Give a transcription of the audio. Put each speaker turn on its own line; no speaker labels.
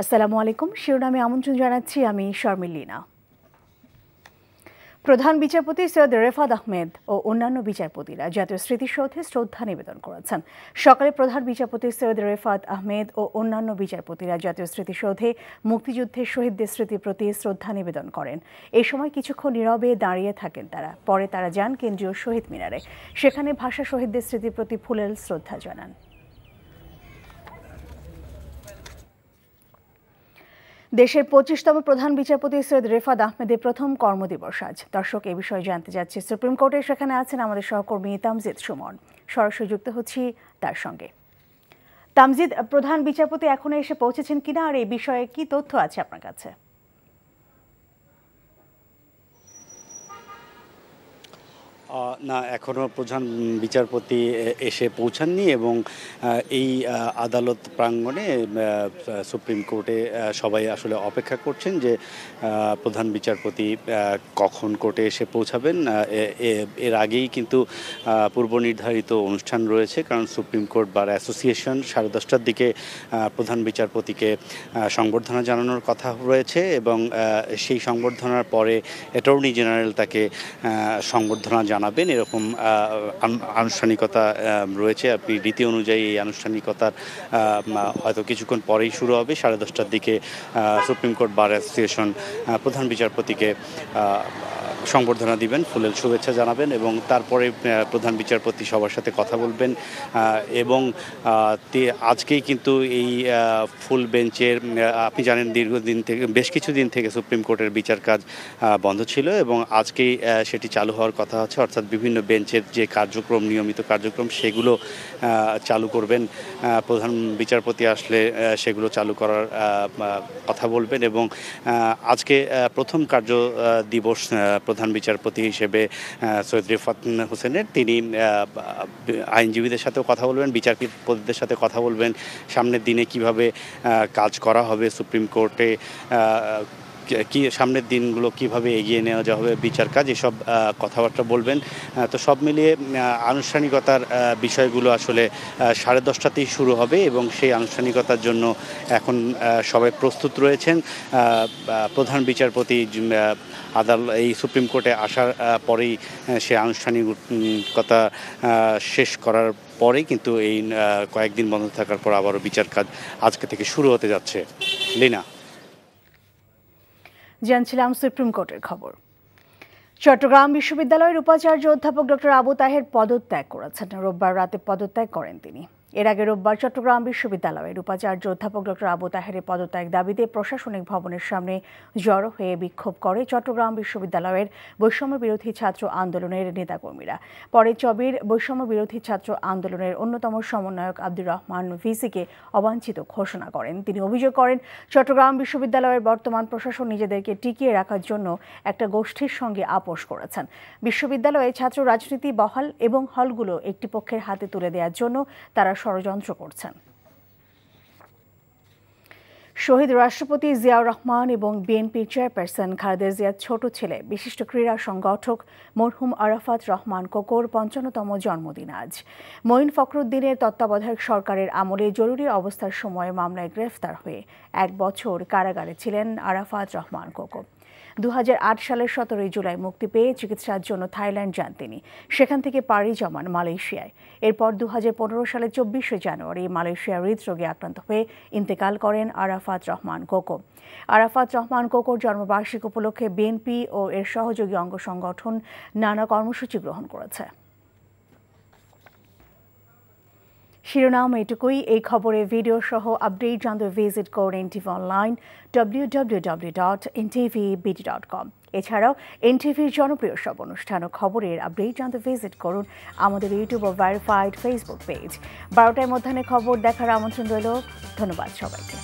আসসালামু আলাইকুম। শিরোনামে আমন্ত্রণ জানাচ্ছি আমি শর্মিলীনা। প্রধান বিচারপতি সৈয়দ রেফাত আহমেদ ও অন্যান্য বিচারপতিরা জাতীয় স্মৃতিসৌধে শ্রদ্ধা নিবেদন করেছেন। সকালে প্রধান বিচারপতি সৈয়দ রেফাত আহমেদ ও অন্যান্য বিচারপতিরা জাতীয় স্মৃতিসৌধে মুক্তিযুদ্ধের শহীদদের স্মৃতির প্রতি শ্রদ্ধা নিবেদন করেন। এই সময় কিছুক্ষণ নীরবে দাঁড়িয়ে থাকেন তারা। পরে তারা যান কেন্দ্রীয় শহীদ মিনারে। সেখানে ভাষা শহীদদের স্মৃতির প্রতি ফুলেল শ্রদ্ধা জানান। দেশের 25তম প্রধান বিচারপতি সৈয়দ রেফাত আহমেদের প্রথম কর্মদিবস আজ। দর্শক, এই বিষয়ে জানতে যাচ্ছি সুপ্রিম কোর্টে। সেখানে আছেন আমাদের সহকর্মী তামজিদ সুমন। সরাসরি যুক্ত হচ্ছি তার সঙ্গে। তামজিদ, প্রধান বিচারপতি এখনো এসে পৌঁছেছেন কিনা, আর এই বিষয়ে কি তথ্য আছে আপনার কাছে?
না, এখনও প্রধান বিচারপতি এসে পৌঁছাননি এবং এই আদালত প্রাঙ্গণে সুপ্রিম কোর্টে সবাই আসলে অপেক্ষা করছেন যে প্রধান বিচারপতি কখন কোর্টে এসে পৌঁছাবেন। এর আগেই কিন্তু পূর্ব নির্ধারিত অনুষ্ঠান রয়েছে, কারণ সুপ্রিম কোর্ট বার অ্যাসোসিয়েশন 10:30টার দিকে প্রধান বিচারপতিকে সংবর্ধনা জানানোর কথা রয়েছে এবং সেই সংবর্ধনার পরে অ্যাটর্নি জেনারেল তাকে সংবর্ধনা জানাবেন, এরকম আনুষ্ঠানিকতা রয়েছে। আপনি রীতি অনুযায়ী এই আনুষ্ঠানিকতার হয়তো কিছুক্ষণ পরেই শুরু হবে। 10:30টার দিকে সুপ্রিম কোর্ট বার অ্যাসোসিয়েশন প্রধান বিচারপতিকে সংবর্ধনা দিবেন, ফুলেল শুভেচ্ছা জানাবেন এবং তারপরে প্রধান বিচারপতি সবার সাথে কথা বলবেন। এবং আজকেই কিন্তু এই ফুল বেঞ্চের, আপনি জানেন দীর্ঘদিন থেকে, বেশ কিছুদিন থেকে সুপ্রিম কোর্টের বিচার কাজ বন্ধ ছিল এবং আজকেই সেটি চালু হওয়ার কথা আছে। অর্থাৎ বিভিন্ন বেঞ্চের যে কার্যক্রম, নিয়মিত কার্যক্রম, সেগুলো চালু করবেন। প্রধান বিচারপতি আসলে সেগুলো চালু করার কথা বলবেন এবং আজকে প্রথম কার্য দিবস প্রধান বিচারপতি হিসেবে সৈয়দ রেফাত হোসেনের, তিনি আইনজীবীদের সাথেও কথা বলবেন, বিচারপতিদের সাথে কথা বলবেন, সামনের দিনে কিভাবে কাজ করা হবে সুপ্রিম কোর্টে, কি সামনের দিনগুলো কিভাবে এগিয়ে নেওয়া যাবে বিচার কাজ, এসব কথাবার্তা বলবেন। তো সব মিলিয়ে আনুষ্ঠানিকতার বিষয়গুলো আসলে 10:30টাতেই শুরু হবে এবং সেই আনুষ্ঠানিকতার জন্য এখন সবাই প্রস্তুত রয়েছেন। প্রধান বিচারপতি এই সুপ্রিম কোর্টে আসার পরেই সে আনুষ্ঠানিকতা শেষ করার পরেই কিন্তু এই কয়েকদিন বন্ধ থাকার পর আবারও বিচার কাজ আজকে থেকে শুরু হতে যাচ্ছে। লিনা,
জানছিলাম সুপ্রিম কোর্টের খবর। চট্টগ্রাম বিশ্ববিদ্যালয়ের উপাচার্য অধ্যাপক ডক্টর আবু তাহের পদত্যাগ করেছেন। রোববার রাতে পদত্যাগ করেন তিনি। এর আগে রোববার চট্টগ্রাম বিশ্ববিদ্যালয়ের উপাচার্য অধ্যাপক ডক্টর আবু তাহেরের পদত্যাগ দাবিতে প্রশাসনিক ভবনের সামনে জড়ো হয়ে বিক্ষোভ করে চট্টগ্রাম বিশ্ববিদ্যালয়ের বৈষম্য বিরোধী ছাত্র আন্দোলনের নেতাকর্মীরা। পরে চবির বৈষম্য বিরোধী ছাত্র আন্দোলনের অন্যতম সমন্বয়ক আব্দুর রহমান ভিসিকে অবাঞ্ছিত ঘোষণা করেন। তিনি অভিযোগ করেন, চট্টগ্রাম বিশ্ববিদ্যালয়ের বর্তমান প্রশাসন নিজেদেরকে টিকিয়ে রাখার জন্য একটা গোষ্ঠীর সঙ্গে আপোষ করেছেন। বিশ্ববিদ্যালয়ে ছাত্র রাজনীতি বহাল এবং হলগুলো একটি পক্ষের হাতে তুলে দেওয়ার জন্য তারা ষড়যন্ত্র করছেন। শহীদ রাষ্ট্রপতি জিয়াউর রহমান এবং বিএনপির চেয়ারপারসন খালেদা জিয়ার ছোট ছেলে বিশিষ্ট ক্রীড়া সংগঠক মরহুম আরাফাত রহমান কোকোর 55তম জন্মদিন আজ। মঈন ফখরুদ্দিনের তত্ত্বাবধায়ক সরকারের আমলে জরুরি অবস্থার সময় মামলায় গ্রেফতার হয়ে 1 বছর কারাগারে ছিলেন আরাফাত রহমান কোকো। 2008 সালের 17 জুলাই মুক্তি পেয়ে চিকিৎসার জন্য থাইল্যান্ড যান তিনি। সেখান থেকে পাড়ি জমান মালয়েশিয়ায়। এরপর 2015 সালের 24শে জানুয়ারি মালয়েশিয়ার হৃদরোগে আক্রান্ত হয়ে ইন্তেকাল করেন আরাফাত রহমান কোকো। আরাফাত রহমান কোকোর জন্মবার্ষিকী উপলক্ষে বিএনপি ও এর সহযোগী অঙ্গ সংগঠন নানা কর্মসূচি গ্রহণ করেছে। শিরোনাম এটুকুই। এই খবরে ভিডিও সহ আপডেট জানতে ভিজিট করুন এনটিভি অনলাইন www.ntvbd.com। এছাড়াও এনটিভির জনপ্রিয় সব অনুষ্ঠান ও খবরের আপডেট জানতে ভিজিট করুন আমাদের ইউটিউব ও ভেরিফাইড ফেসবুক পেজ। 12টায় মধ্যাহ্নে খবর দেখার আমন্ত্রণ রইল। ধন্যবাদ সবাইকে।